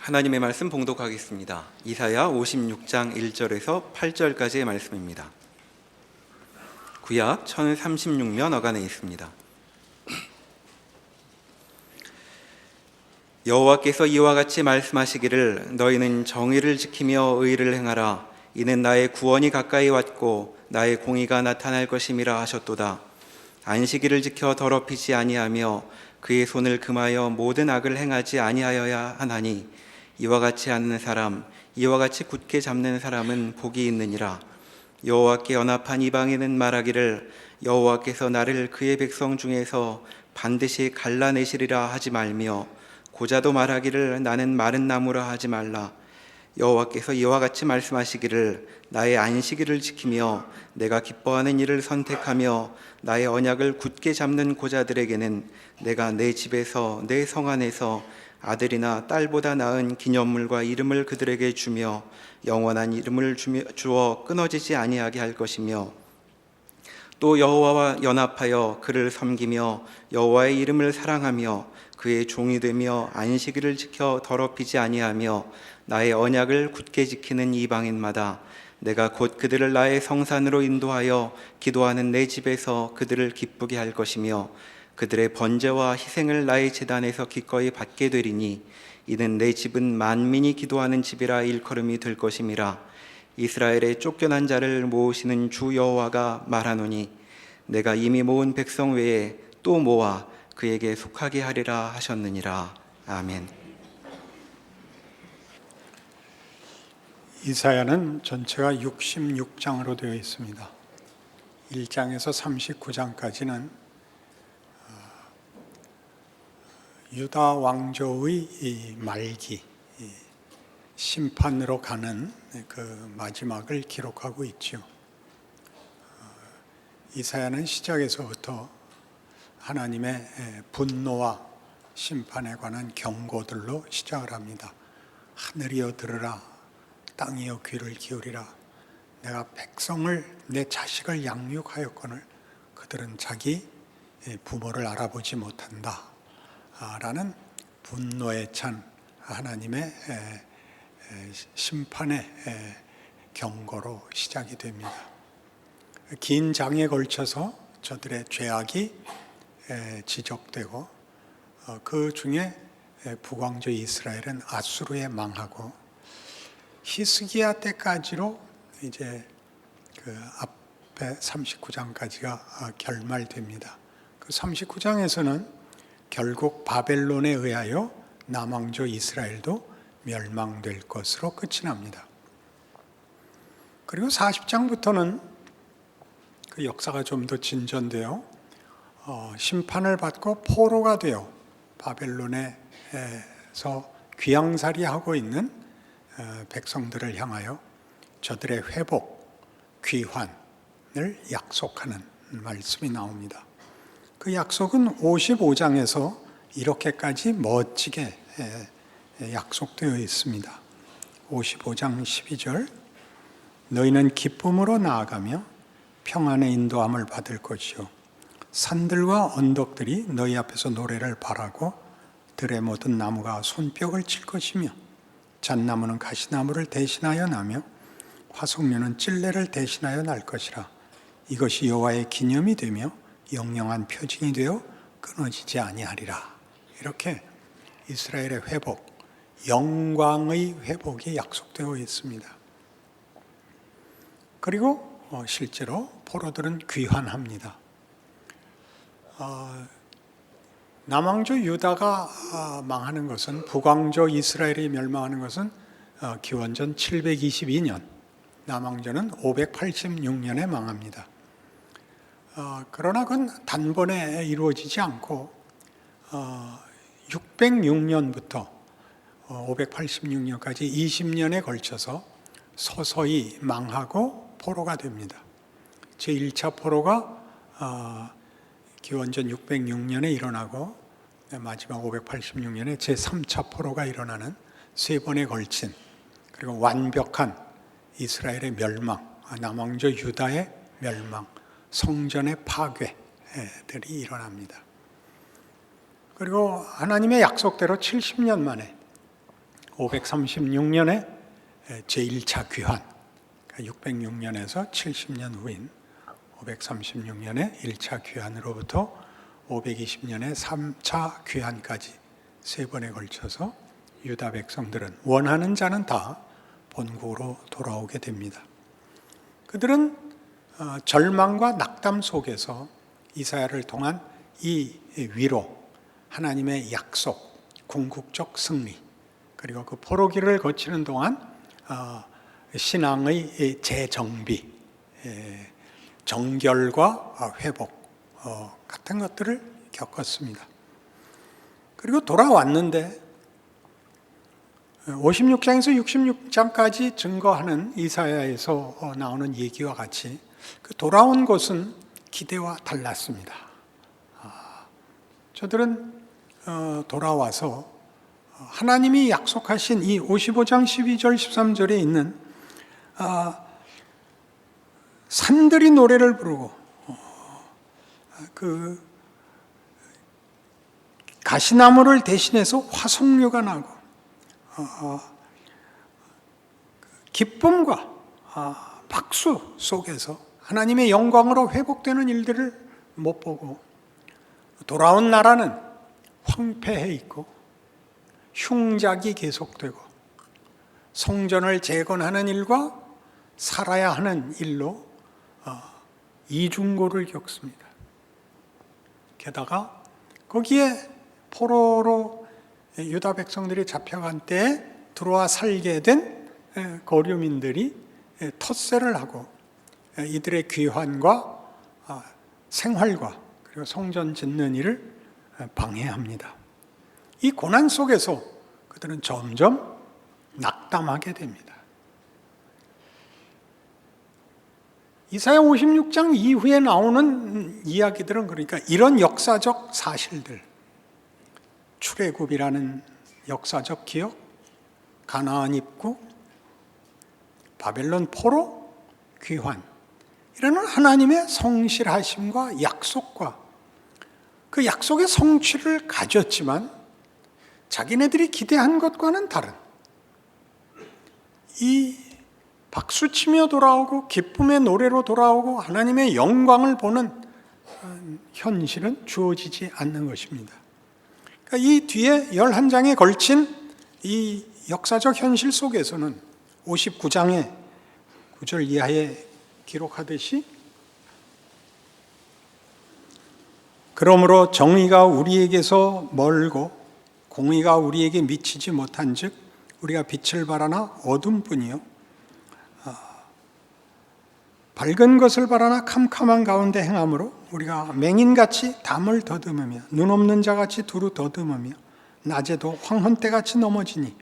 하나님의 말씀 봉독하겠습니다. 이사야 56장 1절에서 8절까지의 말씀입니다. 구약 1036면 어간에 있습니다. 여호와께서 이와 같이 말씀하시기를 너희는 정의를 지키며 의를 행하라. 이는 나의 구원이 가까이 왔고 나의 공의가 나타날 것임이라 하셨도다. 안식일을 지켜 더럽히지 아니하며 그의 손을 금하여 모든 악을 행하지 아니하여야 하나니 이와 같이 하는 사람, 이와 같이 굳게 잡는 사람은 복이 있느니라. 여호와께 연합한 이방인은 말하기를 여호와께서 나를 그의 백성 중에서 반드시 갈라내시리라 하지 말며, 고자도 말하기를 나는 마른 나무라 하지 말라. 여호와께서 이와 같이 말씀하시기를 나의 안식일을 지키며 내가 기뻐하는 일을 선택하며 나의 언약을 굳게 잡는 고자들에게는 내가 내 집에서 내 성 안에서 아들이나 딸보다 나은 기념물과 이름을 그들에게 주며 영원한 이름을 주어 끊어지지 아니하게 할 것이며, 또 여호와와 연합하여 그를 섬기며 여호와의 이름을 사랑하며 그의 종이 되며 안식일을 지켜 더럽히지 아니하며 나의 언약을 굳게 지키는 이방인마다 내가 곧 그들을 나의 성산으로 인도하여 기도하는 내 집에서 그들을 기쁘게 할 것이며 그들의 번제와 희생을 나의 제단에서 기꺼이 받게 되리니 이는 내 집은 만민이 기도하는 집이라 일컬음이 될 것임이라. 이스라엘의 쫓겨난 자를 모으시는 주 여호와가 말하노니 내가 이미 모은 백성 외에 또 모아 그에게 속하게 하리라 하셨느니라. 아멘. 이사야는 전체가 66장으로 되어 있습니다. 1장에서 39장까지는 유다 왕조의 말기, 심판으로 가는 그 마지막을 기록하고 있죠. 이사야는 시작에서부터 하나님의 분노와 심판에 관한 경고들로 시작을 합니다. 하늘이여 들으라, 땅이여 귀를 기울이라. 내가 백성을, 내 자식을 양육하였거늘 그들은 자기 부모를 알아보지 못한다 라는 분노에 찬 하나님의 심판의 경고로 시작이 됩니다. 긴 장에 걸쳐서 저들의 죄악이 지적되고 그 중에 북왕조 이스라엘은 아수르에 망하고 히스기야 때까지로 이제 그 앞에 39장까지가 결말됩니다. 그 39장에서는 결국 바벨론에 의하여 남왕조 이스라엘도 멸망될 것으로 끝이 납니다. 그리고 40장부터는 그 역사가 좀 더 진전되어 심판을 받고 포로가 되어 바벨론에서 귀양살이하고 있는 백성들을 향하여 저들의 회복, 귀환을 약속하는 말씀이 나옵니다. 그 약속은 55장에서 이렇게까지 멋지게 약속되어 있습니다. 55장 12절 너희는 기쁨으로 나아가며 평안의 인도함을 받을 것이요 산들과 언덕들이 너희 앞에서 노래를 바라고 들의 모든 나무가 손뼉을 칠 것이며 잣나무는 가시나무를 대신하여 나며 화석류는 찔레를 대신하여 날 것이라. 이것이 여호와의 기념이 되며 영영한 표징이 되어 끊어지지 아니하리라. 이렇게 이스라엘의 회복, 영광의 회복이 약속되어 있습니다. 그리고 실제로 포로들은 귀환합니다. 남왕조 유다가 망하는 것은, 북왕조 이스라엘이 멸망하는 것은 기원전 722년, 남왕조는 586년에 망합니다. 그러나 그건 단번에 이루어지지 않고 606년부터 586년까지 20년에 걸쳐서 서서히 망하고 포로가 됩니다. 제1차 포로가 기원전 606년에 일어나고 마지막 586년에 제3차 포로가 일어나는 세 번에 걸친, 그리고 완벽한 이스라엘의 멸망, 남왕조 유다의 멸망, 성전의 파괴들이 일어납니다. 그리고 하나님의 약속대로 70년 만에 536년에 제1차 귀환, 그러니까 606년에서 70년 후인 536년에 1차 귀환으로부터 520년에 3차 귀환까지 세 번에 걸쳐서 유다 백성들은 원하는 자는 다 본국으로 돌아오게 됩니다. 그들은 절망과 낙담 속에서 이사야를 통한 이 위로, 하나님의 약속, 궁극적 승리, 그리고 그 포로기를 거치는 동안 신앙의 재정비, 정결과 회복 같은 것들을 겪었습니다. 그리고 돌아왔는데 56장에서 66장까지 증거하는 이사야에서 나오는 얘기와 같이 그 돌아온 것은 기대와 달랐습니다. 저들은 돌아와서 하나님이 약속하신 이 55장 12절 13절에 있는 산들이 노래를 부르고 그 가시나무를 대신해서 화석류가 나고 기쁨과 박수 속에서 하나님의 영광으로 회복되는 일들을 못 보고 돌아온 나라는 황폐해 있고 흉작이 계속되고 성전을 재건하는 일과 살아야 하는 일로 이중고를 겪습니다. 게다가 거기에 포로로 유다 백성들이 잡혀간 때에 들어와 살게 된 거류민들이 텃세를 하고 이들의 귀환과 생활과 그리고 성전 짓는 일을 방해합니다. 이 고난 속에서 그들은 점점 낙담하게 됩니다. 이사야 56장 이후에 나오는 이야기들은 그러니까 이런 역사적 사실들, 출애굽이라는 역사적 기억, 가나안 입국, 바벨론 포로, 귀환, 이라는 하나님의 성실하심과 약속과 그 약속의 성취를 가졌지만 자기네들이 기대한 것과는 다른 이 박수치며 돌아오고 기쁨의 노래로 돌아오고 하나님의 영광을 보는 현실은 주어지지 않는 것입니다. 그러니까 이 뒤에 11장에 걸친 이 역사적 현실 속에서는 59장의 9절 이하에 기록하듯이 그러므로 정의가 우리에게서 멀고 공의가 우리에게 미치지 못한즉 우리가 빛을 바라나 어둠뿐이요 밝은 것을 바라나 캄캄한 가운데 행함으로 우리가 맹인같이 담을 더듬으며 눈 없는 자같이 두루 더듬으며 낮에도 황혼때같이 넘어지니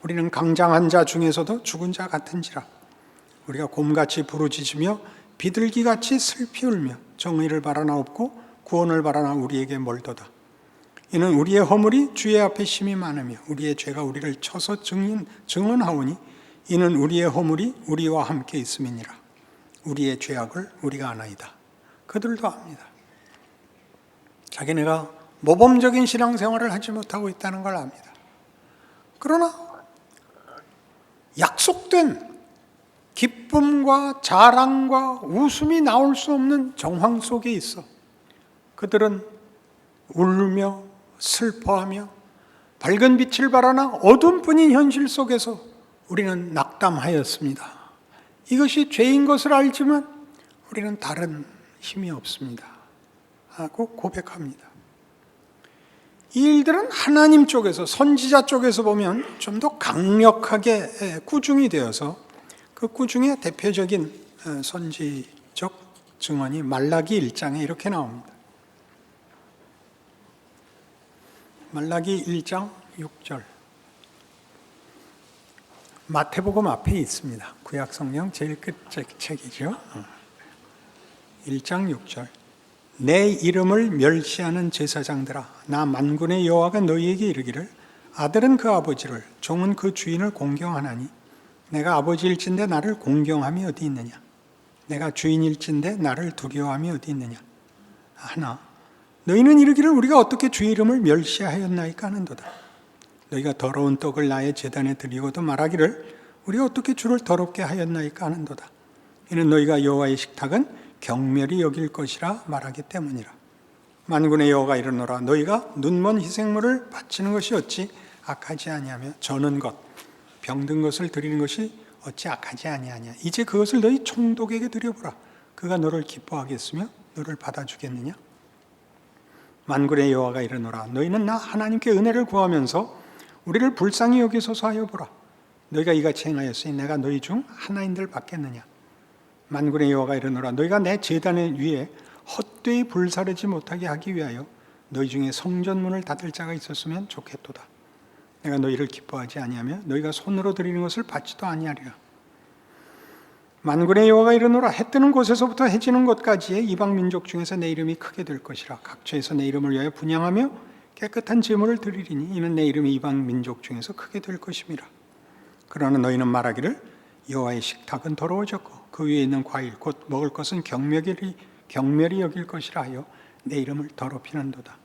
우리는 강장한 자 중에서도 죽은 자 같은지라 우리가 곰같이 부르짖으며 비둘기같이 슬피 울며 정의를 바라나 없고 구원을 바라나 우리에게 멀도다. 이는 우리의 허물이 주의 앞에 심히 많으며 우리의 죄가 우리를 쳐서 증언하오니 이는 우리의 허물이 우리와 함께 있음이니라. 우리의 죄악을 우리가 아나이다. 그들도 압니다. 자기네가 모범적인 신앙생활을 하지 못하고 있다는 걸 압니다. 그러나 약속된 기쁨과 자랑과 웃음이 나올 수 없는 정황 속에 있어 그들은 울며 슬퍼하며 밝은 빛을 바라나 어둠뿐인 현실 속에서 우리는 낙담하였습니다. 이것이 죄인 것을 알지만 우리는 다른 힘이 없습니다 하고 고백합니다. 이 일들은 하나님 쪽에서 선지자 쪽에서 보면 좀 더 강력하게 꾸중이 되어서 그 꾸중의 대표적인 선지적 증언이 말라기 1장에 이렇게 나옵니다. 말라기 1장 6절 마태복음 앞에 있습니다. 구약성경 제일 끝 책이죠. 1장 6절 내 이름을 멸시하는 제사장들아 나 만군의 여호와가 너희에게 이르기를 아들은 그 아버지를 종은 그 주인을 공경하나니 내가 아버지일진데 나를 공경함이 어디 있느냐 내가 주인일진데 나를 두려워함이 어디 있느냐 하나 너희는 이르기를 우리가 어떻게 주의 이름을 멸시하였나이까 하는도다. 너희가 더러운 떡을 나의 제단에 드리고도 말하기를 우리가 어떻게 주를 더럽게 하였나이까 하는도다. 이는 너희가 여호와의 식탁은 경멸히 여길 것이라 말하기 때문이라. 만군의 여호와가 이르노라. 너희가 눈먼 희생물을 바치는 것이 어찌 악하지 아니하며 저는 것 병든 것을 드리는 것이 어찌 악하지 아니하냐. 이제 그것을 너희 총독에게 드려보라. 그가 너를 기뻐하겠으며 너를 받아주겠느냐. 만군의 여호와가 이르노라. 너희는 나 하나님께 은혜를 구하면서 우리를 불쌍히 여기소서 하여 보라. 너희가 이같이 행하였으니 내가 너희 중 하나인들 받겠느냐. 만군의 여호와가 이르노라. 너희가 내 제단 위에 헛되이 불사르지 못하게 하기 위하여 너희 중에 성전문을 닫을 자가 있었으면 좋겠도다. 내가 너희를 기뻐하지 아니하며 너희가 손으로 드리는 것을 받지도 아니하리라. 만군의 여호와가 이르노라. 해 뜨는 곳에서부터 해 지는 곳까지의 이방 민족 중에서 내 이름이 크게 될 것이라. 각처에서 내 이름을 위하여 분향하며 깨끗한 제물을 드리리니 이는 내 이름이 이방 민족 중에서 크게 될 것임이라. 그러나 너희는 말하기를 여호와의 식탁은 더러워졌고 그 위에 있는 과일 곧 먹을 것은 경멸이 여길 것이라 하여 내 이름을 더럽히는도다.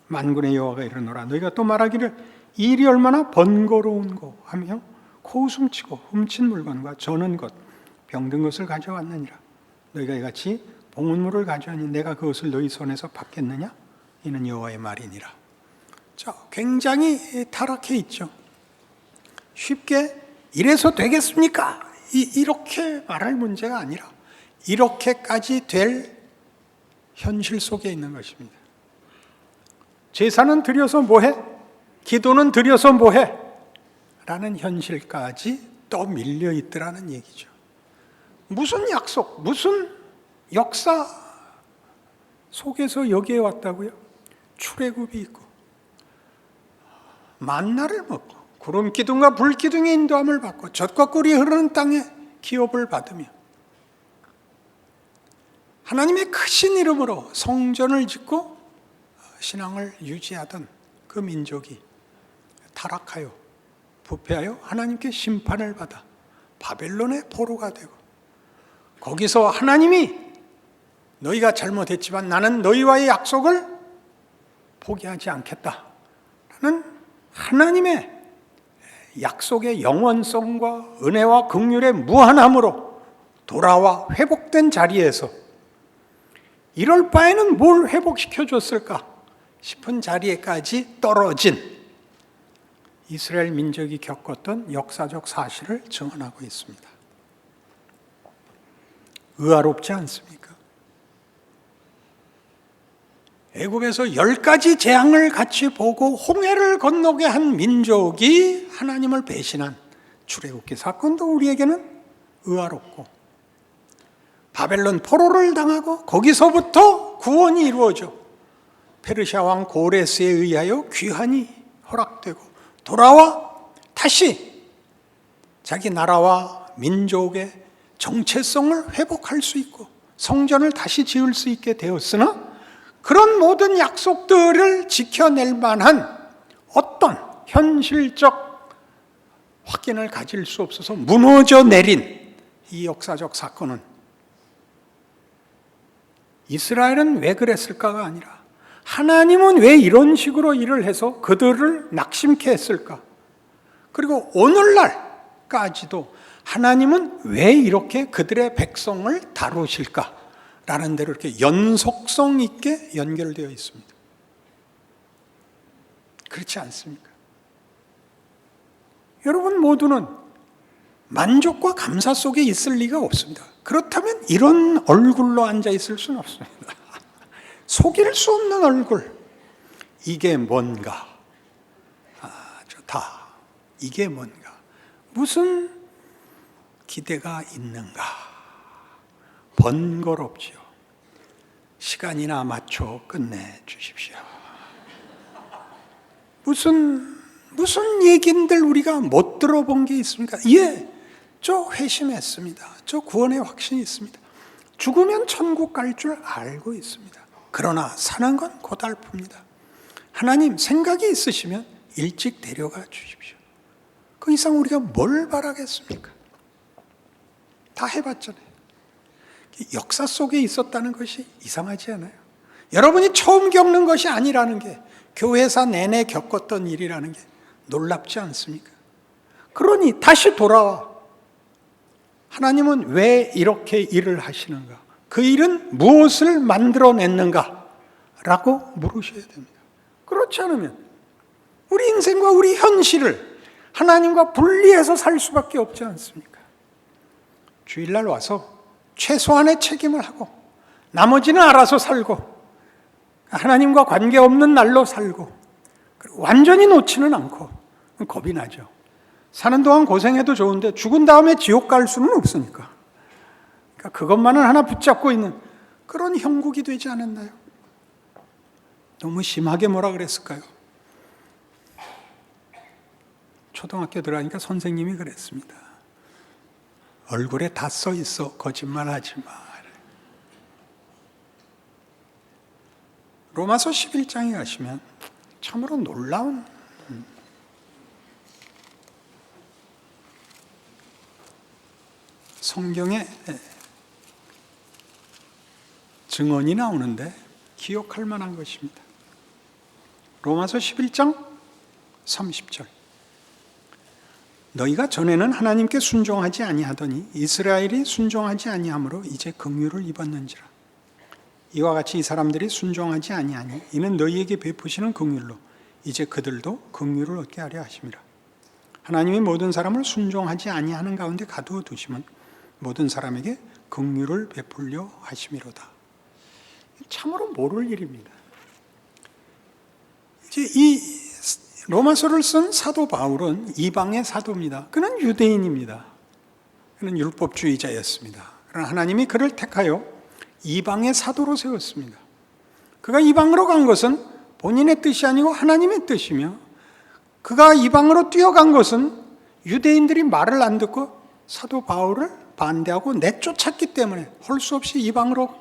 만군의 여호와가 이르노라. 너희가 또 말하기를 이 일이 얼마나 번거로운고 하며 코웃음치고 훔친 물건과 저는 것 병든 것을 가져왔느니라. 너희가 이같이 봉헌물을 가져오니 내가 그것을 너희 손에서 받겠느냐. 이는 여호와의 말이니라. 자, 굉장히 타락해 있죠. 쉽게 이래서 되겠습니까? 이렇게 말할 문제가 아니라 이렇게까지 될 현실 속에 있는 것입니다. 제사는 드려서 뭐해? 기도는 드려서 뭐해? 라는 현실까지 떠밀려 있더라는 얘기죠. 무슨 약속, 무슨 역사 속에서 여기에 왔다고요? 출애굽이 있고 만나를 먹고 구름 기둥과 불 기둥의 인도함을 받고 젖과 꿀이 흐르는 땅에 기업을 받으며 하나님의 크신 이름으로 성전을 짓고 신앙을 유지하던 그 민족이 타락하여 부패하여 하나님께 심판을 받아 바벨론의 포로가 되고 거기서 하나님이 너희가 잘못했지만 나는 너희와의 약속을 포기하지 않겠다라는 하나님의 약속의 영원성과 은혜와 긍휼의 무한함으로 돌아와 회복된 자리에서 이럴 바에는 뭘 회복시켜 줬을까 싶은 자리에까지 떨어진 이스라엘 민족이 겪었던 역사적 사실을 증언하고 있습니다. 의아롭지 않습니까? 애굽에서 10가지 재앙을 같이 보고 홍해를 건너게 한 민족이 하나님을 배신한 출애굽기 사건도 우리에게는 의아롭고 바벨론 포로를 당하고 거기서부터 구원이 이루어져 페르시아 왕 고레스에 의하여 귀환이 허락되고 돌아와 다시 자기 나라와 민족의 정체성을 회복할 수 있고 성전을 다시 지을 수 있게 되었으나 그런 모든 약속들을 지켜낼 만한 어떤 현실적 확인을 가질 수 없어서 무너져 내린 이 역사적 사건은 이스라엘은 왜 그랬을까가 아니라 하나님은 왜 이런 식으로 일을 해서 그들을 낙심케 했을까? 그리고 오늘날까지도 하나님은 왜 이렇게 그들의 백성을 다루실까? 라는 대로 이렇게 연속성 있게 연결되어 있습니다. 그렇지 않습니까? 여러분 모두는 만족과 감사 속에 있을 리가 없습니다. 그렇다면 이런 얼굴로 앉아 있을 수는 없습니다. 속일 수 없는 얼굴. 이게 뭔가? 좋다. 이게 뭔가? 무슨 기대가 있는가? 번거롭지요. 시간이나 맞춰 끝내 주십시오. 무슨 얘기인들 우리가 못 들어본 게 있습니까? 예, 저 회심했습니다. 저 구원의 확신이 있습니다. 죽으면 천국 갈 줄 알고 있습니다. 그러나 사는 건 고달픕니다. 하나님 생각이 있으시면 일찍 데려가 주십시오. 그 이상 우리가 뭘 바라겠습니까? 다 해봤잖아요. 역사 속에 있었다는 것이 이상하지 않아요? 여러분이 처음 겪는 것이 아니라는 게 교회사 내내 겪었던 일이라는 게 놀랍지 않습니까? 그러니 다시 돌아와. 하나님은 왜 이렇게 일을 하시는가? 그 일은 무엇을 만들어냈는가? 라고 물으셔야 됩니다. 그렇지 않으면 우리 인생과 우리 현실을 하나님과 분리해서 살 수밖에 없지 않습니까? 주일날 와서 최소한의 책임을 하고 나머지는 알아서 살고 하나님과 관계없는 날로 살고 완전히 놓지는 않고 겁이 나죠. 사는 동안 고생해도 좋은데 죽은 다음에 지옥 갈 수는 없으니까. 그러니까 그것만은 하나 붙잡고 있는 그런 형국이 되지 않았나요? 너무 심하게 뭐라 그랬을까요? 초등학교 들어가니까 선생님이 그랬습니다. 얼굴에 다 써 있어. 거짓말하지 마. 로마서 11장에 가시면 참으로 놀라운 성경의 증언이 나오는데 기억할 만한 것입니다. 로마서 11장 30절. 너희가 전에는 하나님께 순종하지 아니하더니 이스라엘이 순종하지 아니하므로 이제 긍휼을 입었는지라. 이와 같이 이 사람들이 순종하지 아니하니 이는 너희에게 베푸시는 긍휼로 이제 그들도 긍휼을 얻게 하려 하심이라. 하나님이 모든 사람을 순종하지 아니하는 가운데 가두어 두시면 모든 사람에게 긍휼을 베풀려 하심이로다. 참으로 모를 일입니다. 이제 이 로마서를 쓴 사도 바울은 이방의 사도입니다. 그는 유대인입니다. 그는 율법주의자였습니다. 그러나 하나님이 그를 택하여 이방의 사도로 세웠습니다. 그가 이방으로 간 것은 본인의 뜻이 아니고 하나님의 뜻이며 그가 이방으로 뛰어간 것은 유대인들이 말을 안 듣고 사도 바울을 반대하고 내쫓았기 때문에 할 수 없이 이방으로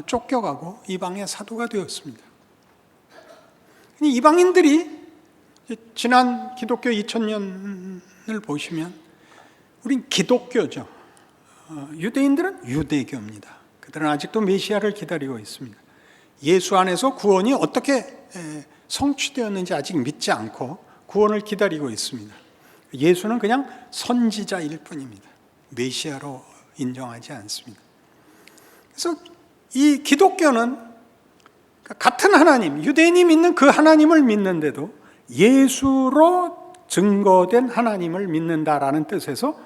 쫓겨가고 이방의 사도가 되었습니다. 이방인들이 지난 기독교 2000년을 보시면 우린 기독교죠. 유대인들은 유대교입니다. 그들은 아직도 메시아를 기다리고 있습니다. 예수 안에서 구원이 어떻게 성취되었는지 아직 믿지 않고 구원을 기다리고 있습니다. 예수는 그냥 선지자일 뿐입니다. 메시아로 인정하지 않습니다. 그래서 이 기독교는 같은 하나님, 유대인이 믿는 그 하나님을 믿는데도 예수로 증거된 하나님을 믿는다라는 뜻에서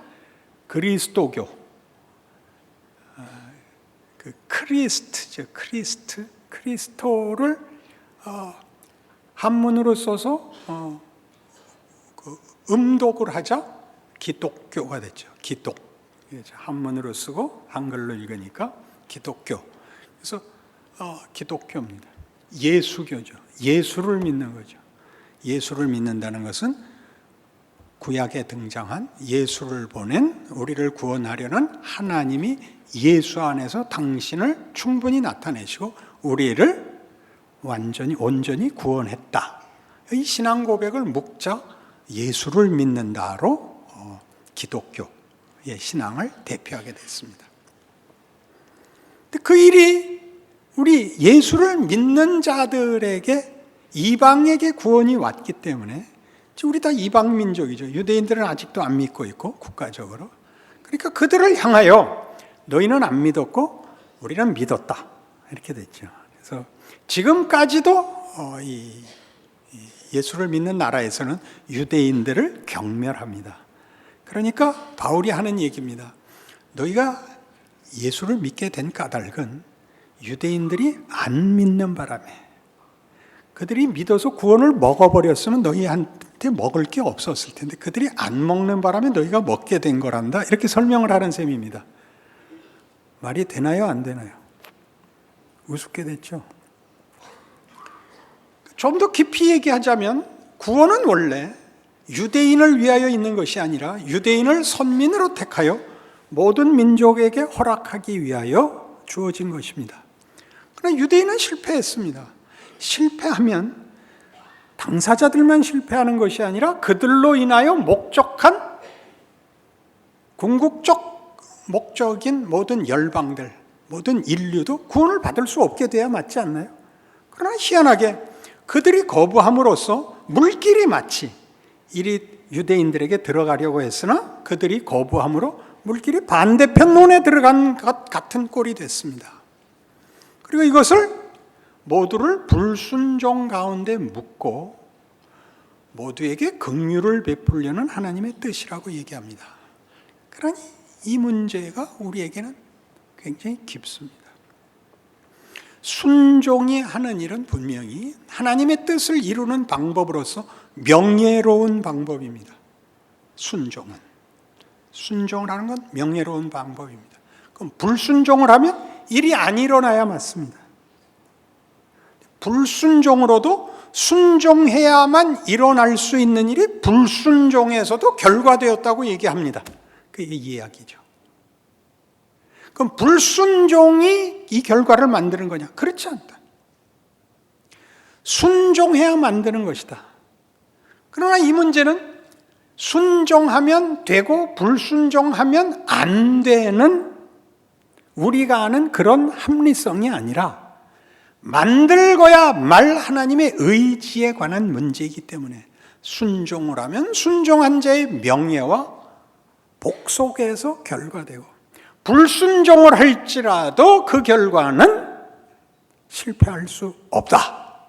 그리스도교, 그 크리스트죠, 크리스토를 한문으로 써서 음독을 하자 기독교가 됐죠. 기독, 한문으로 쓰고 한글로 읽으니까 기독교. 그래서 기독교입니다. 예수교죠. 예수를 믿는 거죠. 예수를 믿는다는 것은 구약에 등장한 예수를 보낸 우리를 구원하려는 하나님이 예수 안에서 당신을 충분히 나타내시고 우리를 온전히 구원했다. 이 신앙 고백을 묵자 예수를 믿는다로 기독교의 신앙을 대표하게 됐습니다. 그 일이 우리 예수를 믿는 자들에게 이방에게 구원이 왔기 때문에 우리 다 이방 민족이죠. 유대인들은 아직도 안 믿고 있고 국가적으로. 그러니까 그들을 향하여 너희는 안 믿었고 우리는 믿었다. 이렇게 됐죠. 그래서 지금까지도 이 예수를 믿는 나라에서는 유대인들을 경멸합니다. 그러니까 바울이 하는 얘기입니다. 너희가 예수를 믿게 된 까닭은 유대인들이 안 믿는 바람에 그들이 믿어서 구원을 먹어버렸으면 너희한테 먹을 게 없었을 텐데 그들이 안 먹는 바람에 너희가 먹게 된 거란다. 이렇게 설명을 하는 셈입니다. 말이 되나요? 안 되나요? 우습게 됐죠. 좀 더 깊이 얘기하자면 구원은 원래 유대인을 위하여 있는 것이 아니라 유대인을 선민으로 택하여 모든 민족에게 허락하기 위하여 주어진 것입니다. 그러나 유대인은 실패했습니다. 실패하면 당사자들만 실패하는 것이 아니라 그들로 인하여 목적한 궁극적 목적인 모든 열방들, 모든 인류도 구원을 받을 수 없게 돼야 맞지 않나요? 그러나 희한하게 그들이 거부함으로써 물길이 마치 이리 유대인들에게 들어가려고 했으나 그들이 거부함으로 물길이 반대편 문에 들어간 것 같은 꼴이 됐습니다. 그리고 이것을 모두를 불순종 가운데 묶고 모두에게 긍휼을 베풀려는 하나님의 뜻이라고 얘기합니다. 그러니 이 문제가 우리에게는 굉장히 깊습니다. 순종이 하는 일은 분명히 하나님의 뜻을 이루는 방법으로서 명예로운 방법입니다. 순종을 하는 건 명예로운 방법입니다. 그럼 불순종을 하면 일이 안 일어나야 맞습니다. 불순종으로도 순종해야만 일어날 수 있는 일이 불순종에서도 결과되었다고 얘기합니다. 그게 이야기죠. 그럼 불순종이 이 결과를 만드는 거냐? 그렇지 않다. 순종해야 만드는 것이다. 그러나 이 문제는 순종하면 되고 불순종하면 안 되는 우리가 아는 그런 합리성이 아니라 만들고야 말 하나님의 의지에 관한 문제이기 때문에 순종을 하면 순종한 자의 명예와 복속에서 결과되고 불순종을 할지라도 그 결과는 실패할 수 없다.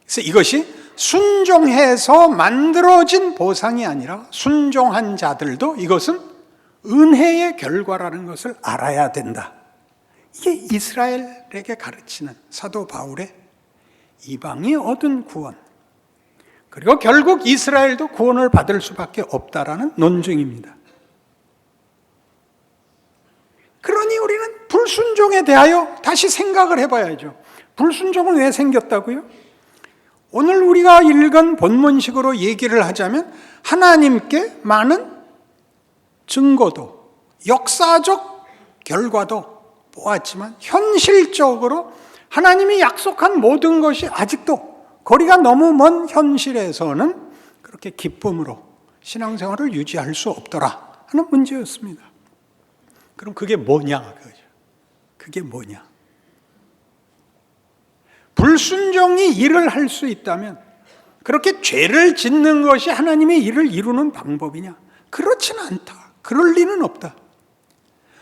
그래서 이것이 순종해서 만들어진 보상이 아니라 순종한 자들도 이것은 은혜의 결과라는 것을 알아야 된다. 이게 이스라엘에게 가르치는 사도 바울의 이방이 얻은 구원, 그리고 결국 이스라엘도 구원을 받을 수밖에 없다라는 논증입니다. 그러니 우리는 불순종에 대하여 다시 생각을 해봐야죠. 불순종은 왜 생겼다고요? 오늘 우리가 읽은 본문식으로 얘기를 하자면 하나님께 많은 증거도 역사적 결과도 보았지만 현실적으로 하나님이 약속한 모든 것이 아직도 거리가 너무 먼 현실에서는 그렇게 기쁨으로 신앙생활을 유지할 수 없더라 하는 문제였습니다. 그럼 그게 뭐냐? 그게 뭐냐? 불순종이 일을 할 수 있다면 그렇게 죄를 짓는 것이 하나님의 일을 이루는 방법이냐? 그렇지는 않다. 그럴 리는 없다.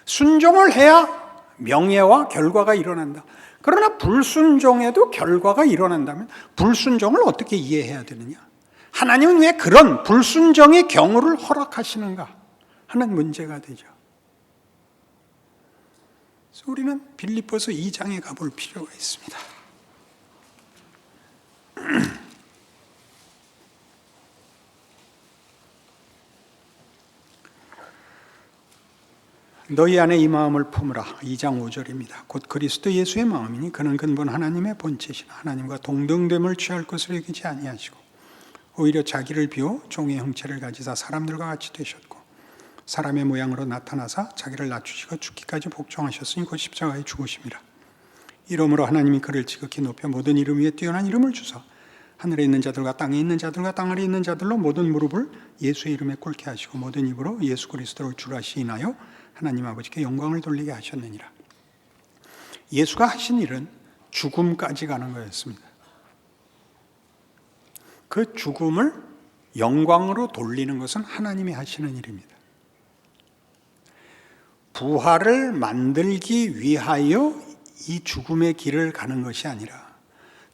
순종을 해야 명예와 결과가 일어난다. 그러나 불순종에도 결과가 일어난다면 불순종을 어떻게 이해해야 되느냐? 하나님은 왜 그런 불순종의 경우를 허락하시는가 하는 문제가 되죠. 그래서 우리는 빌립보서 2장에 가볼 필요가 있습니다. 너희 안에 이 마음을 품으라. 2장 5절입니다. 곧 그리스도 예수의 마음이니 그는 근본 하나님의 본체시나 하나님과 동등됨을 취할 것을 여기지 아니하시고 오히려 자기를 비워 종의 형체를 가지사 사람들과 같이 되셨고 사람의 모양으로 나타나사 자기를 낮추시고 죽기까지 복종하셨으니 곧 십자가에 죽으심이라. 이러므로 하나님이 그를 지극히 높여 모든 이름 위에 뛰어난 이름을 주사 하늘에 있는 자들과 땅에 있는 자들과 땅 아래에 있는 자들로 모든 무릎을 예수의 이름에 꿇게 하시고 모든 입으로 예수 그리스도를 주라 시인하여 하나님 아버지께 영광을 돌리게 하셨느니라. 예수가 하신 일은 죽음까지 가는 거였습니다. 그 죽음을 영광으로 돌리는 것은 하나님이 하시는 일입니다. 부활을 만들기 위하여 이 죽음의 길을 가는 것이 아니라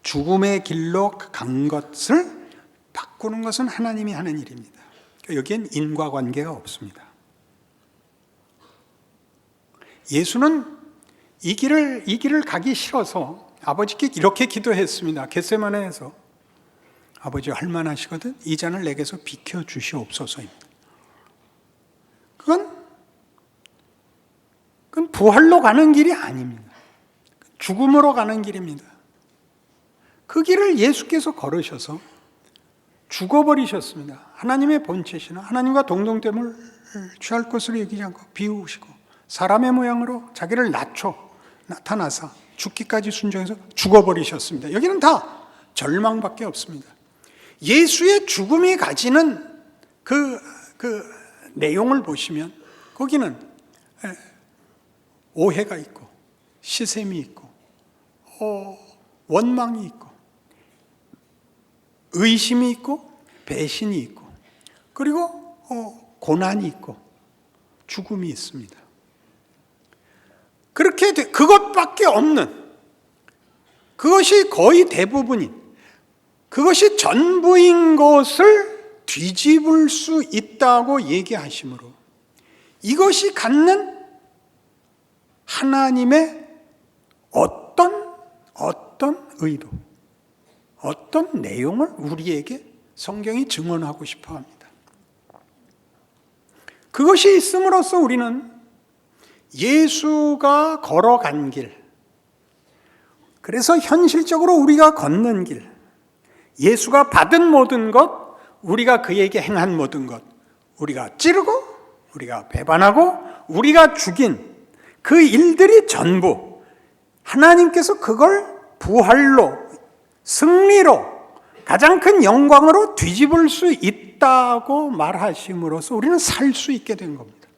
죽음의 길로 간 것을 바꾸는 것은 하나님이 하는 일입니다. 여기엔 인과관계가 없습니다. 예수는 이 길을 가기 싫어서 아버지께 이렇게 기도했습니다. 겟세마네에서 아버지 할만하시거든 이 잔을 내게서 비켜주시옵소서입니다. 그건 부활로 가는 길이 아닙니다. 죽음으로 가는 길입니다. 그 길을 예수께서 걸으셔서 죽어버리셨습니다. 하나님의 본체시나 하나님과 동등됨을 취할 것으로 여기지 않고 비우시고 사람의 모양으로 자기를 낮춰 나타나사 죽기까지 순종해서 죽어버리셨습니다. 여기는 다 절망밖에 없습니다. 예수의 죽음이 가지는 그 내용을 보시면 거기는 오해가 있고 시샘이 있고 원망이 있고 의심이 있고 배신이 있고 그리고 고난이 있고 죽음이 있습니다. 그렇게 그것밖에 없는, 그것이 거의 대부분인, 그것이 전부인 것을 뒤집을 수 있다고 얘기하시므로 이것이 갖는 하나님의 어떤 의도, 어떤 내용을 우리에게 성경이 증언하고 싶어 합니다. 그것이 있음으로써 우리는 예수가 걸어간 길, 그래서 현실적으로 우리가 걷는 길, 예수가 받은 모든 것, 우리가 그에게 행한 모든 것, 우리가 찌르고, 우리가 배반하고, 우리가 죽인 그 일들이 전부 하나님께서 그걸 부활로, 승리로, 가장 큰 영광으로 뒤집을 수 있다고 말하심으로써 우리는 살 수 있게 된 겁니다.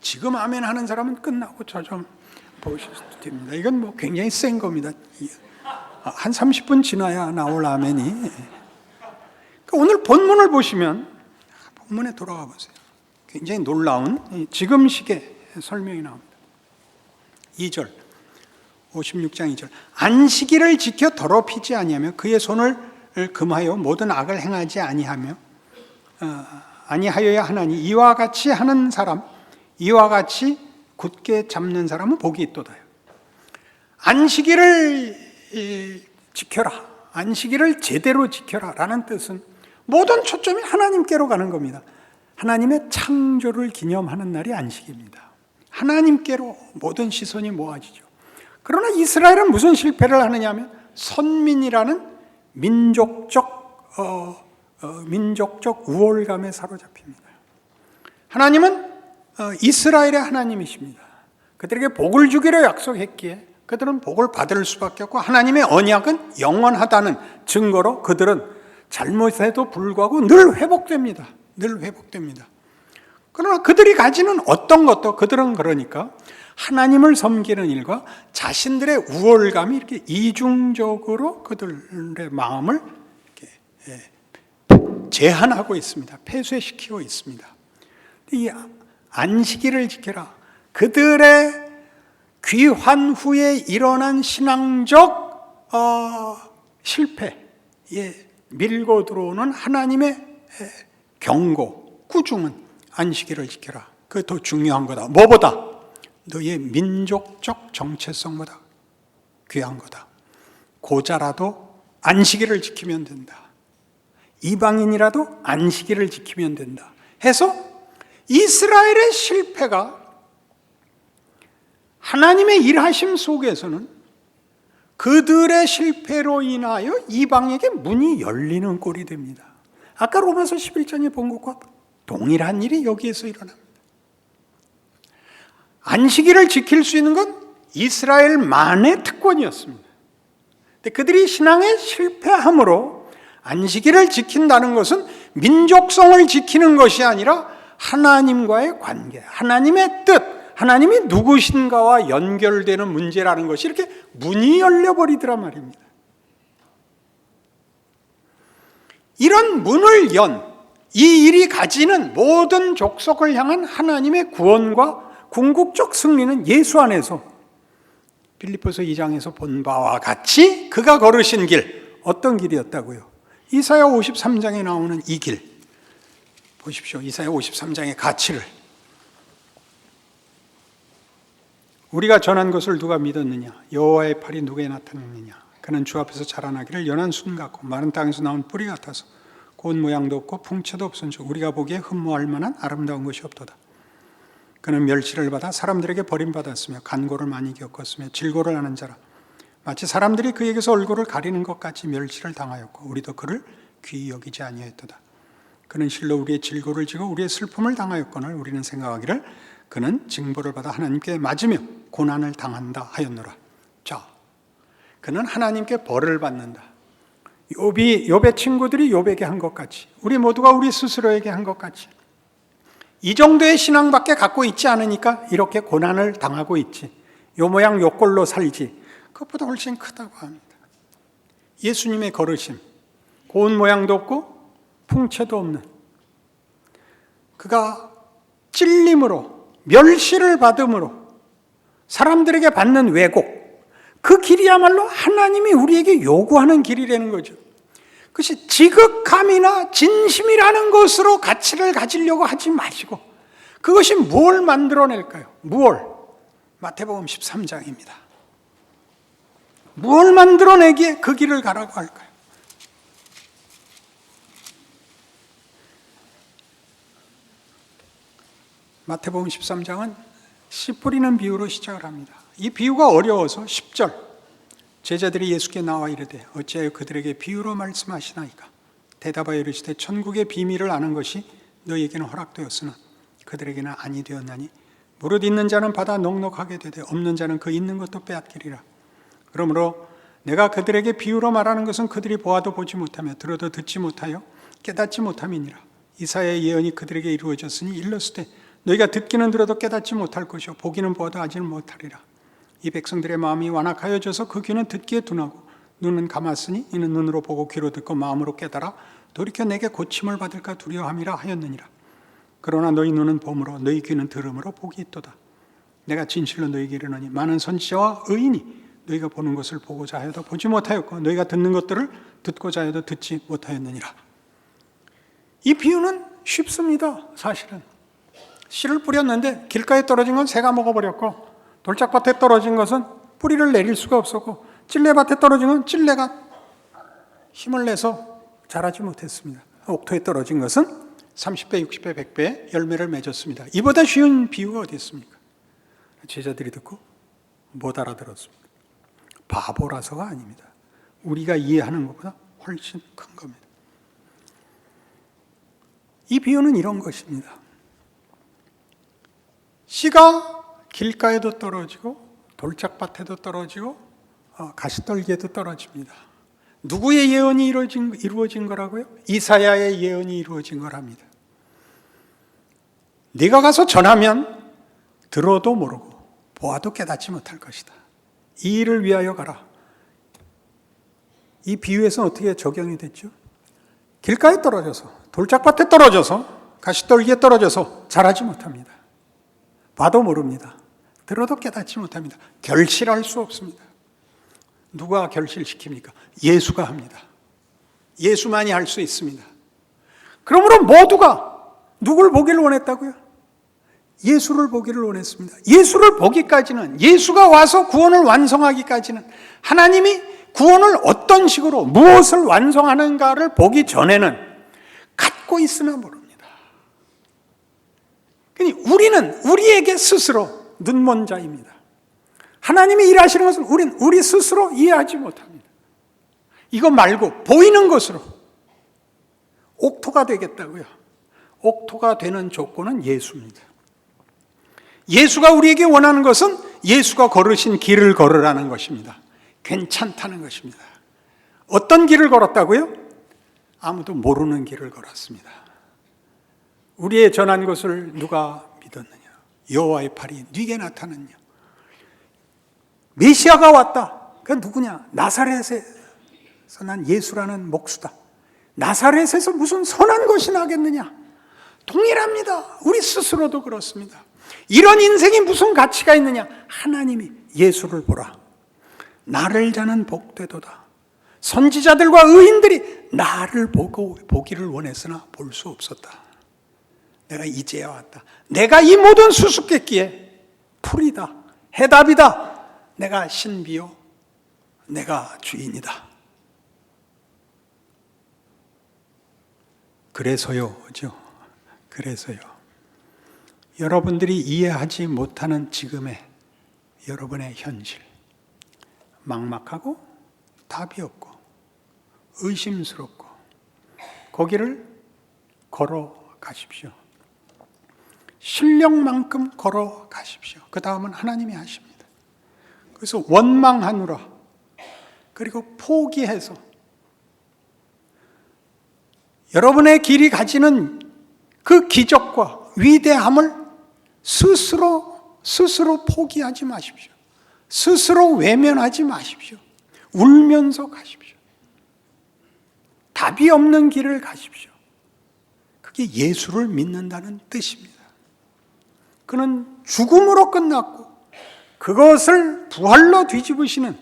지금 아멘 하는 사람은 끝나고 저 좀 보셔도 됩니다. 이건 뭐 굉장히 센 겁니다. 한 30분 지나야 나올 아멘이. 그러니까 오늘 본문을 보시면, 본문에 돌아가 보세요. 굉장히 놀라운 지금식의 설명이 나옵니다. 2절, 56장 2절. 안식일을 지켜 더럽히지 아니하며 그의 손을 금하여 모든 악을 행하지 아니하여야 하나니 이와 같이 하는 사람, 이와 같이 굳게 잡는 사람은 복이 있도다. 안식일을 지켜라, 안식일을 제대로 지켜라 라는 뜻은 모든 초점이 하나님께로 가는 겁니다. 하나님의 창조를 기념하는 날이 안식입니다. 하나님께로 모든 시선이 모아지죠. 그러나 이스라엘은 무슨 실패를 하느냐 하면 선민이라는 민족적 우월감에 사로잡힙니다. 하나님은 이스라엘의 하나님이십니다. 그들에게 복을 주기로 약속했기에 그들은 복을 받을 수밖에 없고, 하나님의 언약은 영원하다는 증거로 그들은 잘못에도 불구하고 늘 회복됩니다. 늘 회복됩니다. 그러나 그들이 가지는 어떤 것도, 그들은 그러니까 하나님을 섬기는 일과 자신들의 우월감이 이렇게 이중적으로 그들의 마음을 이렇게 제한하고 있습니다. 폐쇄시키고 있습니다. 이 안식일을 지켜라, 그들의 귀환 후에 일어난 신앙적 실패에 밀고 들어오는 하나님의 경고, 꾸중은 안식일을 지켜라. 그게 더 중요한 거다. 뭐보다? 너의 민족적 정체성보다 귀한 거다. 고자라도 안식일을 지키면 된다. 이방인이라도 안식일을 지키면 된다. 해서 이스라엘의 실패가 하나님의 일하심 속에서는 그들의 실패로 인하여 이방에게 문이 열리는 꼴이 됩니다. 아까 로마서 11장에 본 것과 동일한 일이 여기에서 일어납니다. 안식일을 지킬 수 있는 건 이스라엘만의 특권이었습니다. 근데 그들이 신앙에 실패함으로 안식일을 지킨다는 것은 민족성을 지키는 것이 아니라 하나님과의 관계, 하나님의 뜻, 하나님이 누구신가와 연결되는 문제라는 것이 이렇게 문이 열려버리더란 말입니다. 이런 문을 연 이 일이 가지는 모든 족속을 향한 하나님의 구원과 궁극적 승리는 예수 안에서 빌립보서 2장에서 본 바와 같이 그가 걸으신 길, 어떤 길이었다고요? 이사야 53장에 나오는 이 길 보십시오. 이사야 53장의 가치를. 우리가 전한 것을 누가 믿었느냐? 여호와의 팔이 누구에 나타났느냐? 그는 주 앞에서 자라나기를 연한 순 같고 마른 땅에서 나온 뿌리 같아서 꽃 모양도 없고 풍채도 없은즉 우리가 보기에 흠모할 만한 아름다운 것이 없도다. 그는 멸시를 받아 사람들에게 버림받았으며 간고를 많이 겪었으며 질고를 하는 자라. 마치 사람들이 그에게서 얼굴을 가리는 것 같이 멸시를 당하였고 우리도 그를 귀히 여기지 아니하였도다. 그는 실로 우리의 질고를 지고 우리의 슬픔을 당하였거늘 우리는 생각하기를 그는 징벌을 받아 하나님께 맞으며 고난을 당한다 하였노라. 자, 그는 하나님께 벌을 받는다. 욥의 친구들이 욥에게 한 것 같이, 우리 모두가 우리 스스로에게 한 것 같이 이 정도의 신앙밖에 갖고 있지 않으니까 이렇게 고난을 당하고 있지. 요 모양 요 꼴로 살지. 그것보다 훨씬 크다고 합니다. 예수님의 걸으심, 고운 모양도 없고 풍채도 없는, 그가 찔림으로 멸시를 받음으로 사람들에게 받는 왜곡, 그 길이야말로 하나님이 우리에게 요구하는 길이라는 거죠. 그것이 지극함이나 진심이라는 것으로 가치를 가지려고 하지 마시고 그것이 뭘 만들어낼까요? 무엇? 마태복음 13장입니다. 무엇 만들어내기에 그 길을 가라고 할까요? 마태복음 13장은 씨 뿌리는 비유로 시작을 합니다. 이 비유가 어려워서 10절 제자들이 예수께 나와 이르되 어찌하여 그들에게 비유로 말씀하시나이까? 대답하여 이르시되 천국의 비밀을 아는 것이 너희에게는 허락되었으나 그들에게는 아니 되었나니 무릇 있는 자는 받아 넉넉하게 되되 없는 자는 그 있는 것도 빼앗기리라. 그러므로 내가 그들에게 비유로 말하는 것은 그들이 보아도 보지 못하며 들어도 듣지 못하여 깨닫지 못함이니라. 이사야의 예언이 그들에게 이루어졌으니 일렀으되 너희가 듣기는 들어도 깨닫지 못할 것이요 보기는 보아도 알지는 못하리라. 이 백성들의 마음이 완악하여져서 그 귀는 듣기에 둔하고 눈은 감았으니 이는 눈으로 보고 귀로 듣고 마음으로 깨달아 돌이켜 내게 고침을 받을까 두려워함이라 하였느니라. 그러나 너희 눈은 봄으로 너희 귀는 들음으로 복이 있도다. 내가 진실로 너희에게 이르노니 많은 선지자와 의인이 너희가 보는 것을 보고자 하여도 보지 못하였고 너희가 듣는 것들을 듣고자 하여도 듣지 못하였느니라. 이 비유는 쉽습니다. 사실은 씨를 뿌렸는데 길가에 떨어진 건 새가 먹어버렸고 돌짝밭에 떨어진 것은 뿌리를 내릴 수가 없었고 찔레밭에 떨어진 건 찔레가 힘을 내서 자라지 못했습니다. 옥토에 떨어진 것은 30배, 60배, 100배의 열매를 맺었습니다. 이보다 쉬운 비유가 어디 있습니까? 제자들이 듣고 못 알아들었습니다. 바보라서가 아닙니다. 우리가 이해하는 것보다 훨씬 큰 겁니다. 이 비유는 이런 것입니다. 씨가 길가에도 떨어지고 돌짝밭에도 떨어지고 가시떨기에도 떨어집니다. 누구의 예언이 이루어진 거라고요? 이사야의 예언이 이루어진 거랍니다. 네가 가서 전하면 들어도 모르고 보아도 깨닫지 못할 것이다. 이 일을 위하여 가라. 이 비유에서 어떻게 적용이 됐죠? 길가에 떨어져서 돌짝밭에 떨어져서 가시떨기에 떨어져서 자라지 못합니다. 봐도 모릅니다. 들어도 깨닫지 못합니다. 결실할 수 없습니다. 누가 결실시킵니까? 예수가 합니다. 예수만이 할 수 있습니다. 그러므로 모두가 누굴 보기를 원했다고요? 예수를 보기를 원했습니다. 예수를 보기까지는, 예수가 와서 구원을 완성하기까지는 하나님이 구원을 어떤 식으로 무엇을 완성하는가를 보기 전에는 갖고 있으나 모릅니다. 그러니 우리는 우리에게 스스로 눈먼 자입니다. 하나님이 일하시는 것을 우리 스스로 이해하지 못합니다. 이거 말고 보이는 것으로 옥토가 되겠다고요. 옥토가 되는 조건은 예수입니다. 예수가 우리에게 원하는 것은 예수가 걸으신 길을 걸으라는 것입니다. 괜찮다는 것입니다. 어떤 길을 걸었다고요? 아무도 모르는 길을 걸었습니다. 우리의 전한 것을 누가 믿었느냐? 여호와의 팔이 네게 나타났냐? 메시아가 왔다. 그 누구냐? 나사렛에서 난 예수라는 목수다. 나사렛에서 무슨 선한 것이 나겠느냐? 동일합니다. 우리 스스로도 그렇습니다. 이런 인생이 무슨 가치가 있느냐? 하나님이 예수를 보라. 나를 자는 복되도다. 선지자들과 의인들이 나를 보기를 원했으나 볼 수 없었다. 내가 이제야 왔다. 내가 이 모든 수수께끼의 풀이다. 해답이다. 내가 신비요. 내가 주인이다. 그래서요. 여러분들이 이해하지 못하는 지금의 여러분의 현실, 막막하고 답이 없고 의심스럽고 거기를 걸어가십시오. 실력만큼 걸어가십시오. 그 다음은 하나님이 하십니다. 그래서 원망하느라 그리고 포기해서 여러분의 길이 가지는 그 기적과 위대함을 스스로 포기하지 마십시오. 스스로 외면하지 마십시오. 울면서 가십시오. 답이 없는 길을 가십시오. 그게 예수를 믿는다는 뜻입니다. 그는 죽음으로 끝났고 그것을 부활로 뒤집으시는,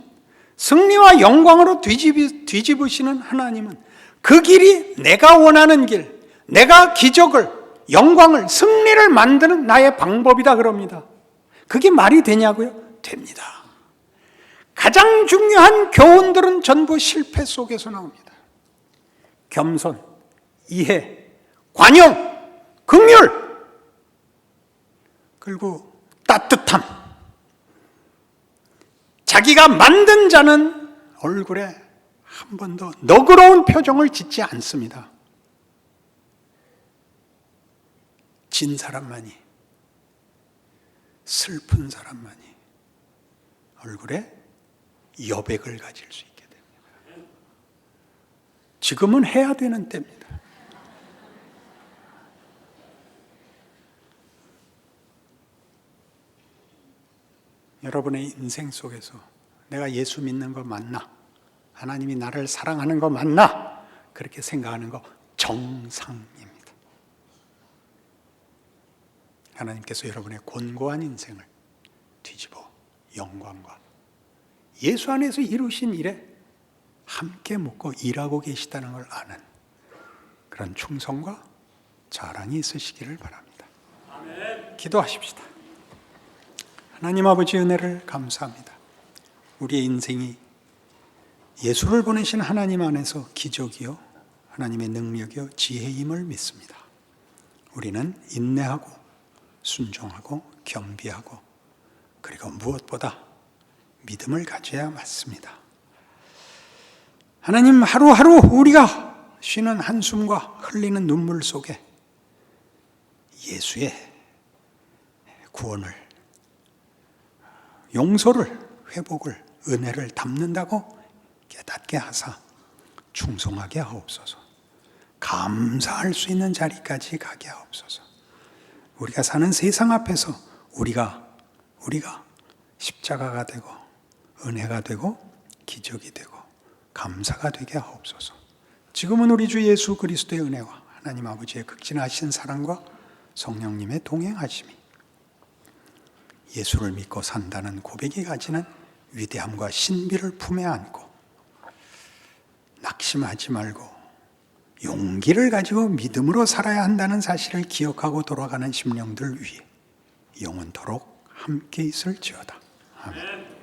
승리와 영광으로 뒤집으시는 하나님은 그 길이 내가 원하는 길, 내가 기적을, 영광을, 승리를 만드는 나의 방법이다 그럽니다. 그게 말이 되냐고요? 됩니다. 가장 중요한 교훈들은 전부 실패 속에서 나옵니다. 겸손, 이해, 관용, 긍휼, 그리고 따뜻함. 자기가 만든 자는 얼굴에 한 번도 너그러운 표정을 짓지 않습니다. 진 사람만이, 슬픈 사람만이 얼굴에 여백을 가질 수 있게 됩니다. 지금은 해야 되는 때입니다. 여러분의 인생 속에서 내가 예수 믿는 거 맞나? 하나님이 나를 사랑하는 거 맞나? 그렇게 생각하는 거 정상입니다. 하나님께서 여러분의 곤고한 인생을 뒤집어 영광과 예수 안에서 이루신 일에 함께 묻고 일하고 계시다는 걸 아는 그런 충성과 자랑이 있으시기를 바랍니다. 아멘. 기도하십시다. 하나님 아버지 은혜를 감사합니다. 우리의 인생이 예수를 보내신 하나님 안에서 기적이요, 하나님의 능력이요, 지혜임을 믿습니다. 우리는 인내하고 순종하고 겸비하고 그리고 무엇보다 믿음을 가져야 맞습니다. 하나님, 하루하루 우리가 쉬는 한숨과 흘리는 눈물 속에 예수의 구원을, 용서를, 회복을, 은혜를 담는다고 깨닫게 하사 충성하게 하옵소서. 감사할 수 있는 자리까지 가게 하옵소서. 우리가 사는 세상 앞에서 우리가 십자가가 되고 은혜가 되고 기적이 되고 감사가 되게 하옵소서. 지금은 우리 주 예수 그리스도의 은혜와 하나님 아버지의 극진하신 사랑과 성령님의 동행하심이, 예수를 믿고 산다는 고백이 가지는 위대함과 신비를 품에 안고 낙심하지 말고 용기를 가지고 믿음으로 살아야 한다는 사실을 기억하고 돌아가는 심령들 위해 영원토록 함께 있을지어다. 아멘.